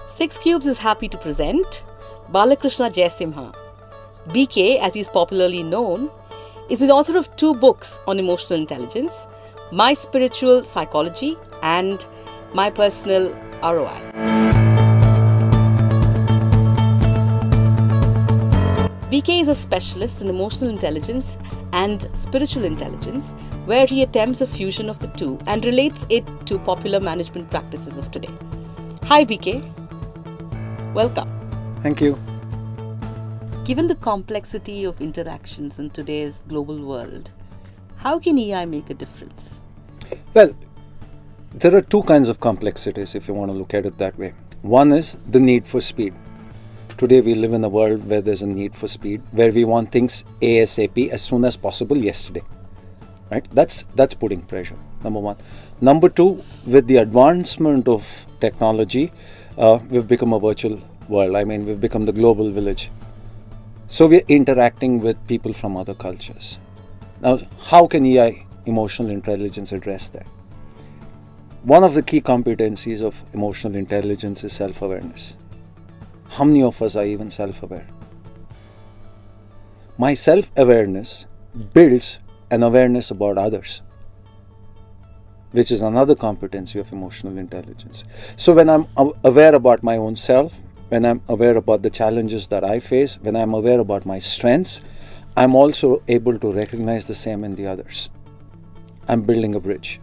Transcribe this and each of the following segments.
6Cubes is happy to present Balakrishna Jayasimha. BK, as he is popularly known, is the author of 2 books on emotional intelligence, My Spiritual Psychology and My Personal ROI. BK is a specialist in emotional intelligence and spiritual intelligence, where he attempts a fusion of the two and relates it to popular management practices of today. Hi BK. Welcome. Thank you. Given the complexity of interactions in today's global world, how can AI make a difference? Well, there are 2 kinds of complexities if you want to look at it that way. One is the need for speed. Today we live in a world where there's a need for speed, where we want things ASAP, as soon as possible, yesterday. Right? That's putting pressure, number 1. Number 2, with the advancement of technology, we've become a virtual world. We've become the global village. So we're interacting with people from other cultures. Now, how can AI, emotional intelligence, address that? One of the key competencies of emotional intelligence is self-awareness. How many of us are even self-aware? My self-awareness builds an awareness about others, which is another competency of emotional intelligence. So when I'm aware about my own self, when I'm aware about the challenges that I face, when I'm aware about my strengths, I'm also able to recognize the same in the others. I'm building a bridge.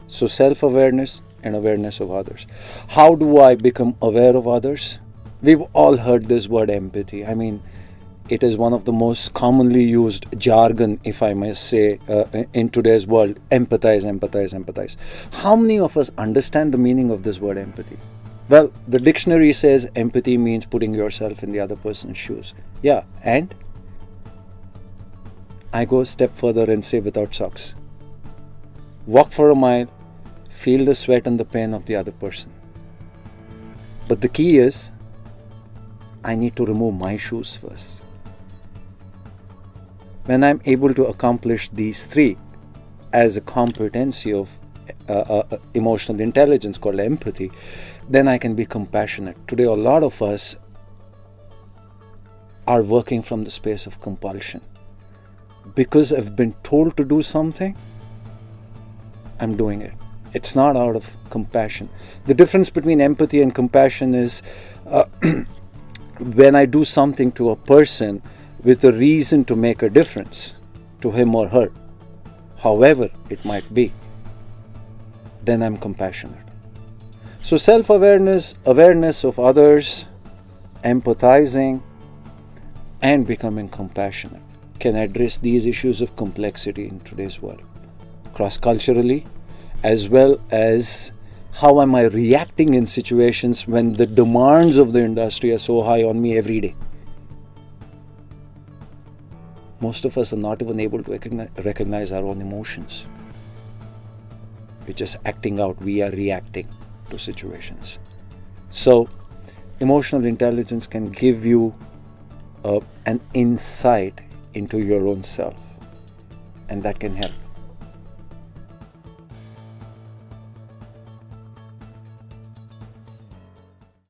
So self-awareness and awareness of others. How do I become aware of others? We've all heard this word empathy. It is one of the most commonly used jargon, if I may say, in today's world. Empathize, empathize, empathize. How many of us understand the meaning of this word empathy? Well, the dictionary says empathy means putting yourself in the other person's shoes. Yeah, and I go a step further and say without socks. Walk for a mile, feel the sweat and the pain of the other person. But the key is, I need to remove my shoes first. When I'm able to accomplish these 3 as a competency of emotional intelligence called empathy, then I can be compassionate. Today, a lot of us are working from the space of compulsion. Because I've been told to do something, I'm doing it. It's not out of compassion. The difference between empathy and compassion is when I do something to a person with a reason to make a difference to him or her, however it might be, then I'm compassionate. So self-awareness, awareness of others, empathizing, and becoming compassionate can address these issues of complexity in today's world, cross-culturally, as well as how am I reacting in situations when the demands of the industry are so high on me every day. Most of us are not even able to recognize our own emotions. We're just acting out, we are reacting to situations. So, emotional intelligence can give you an insight into your own self, and that can help.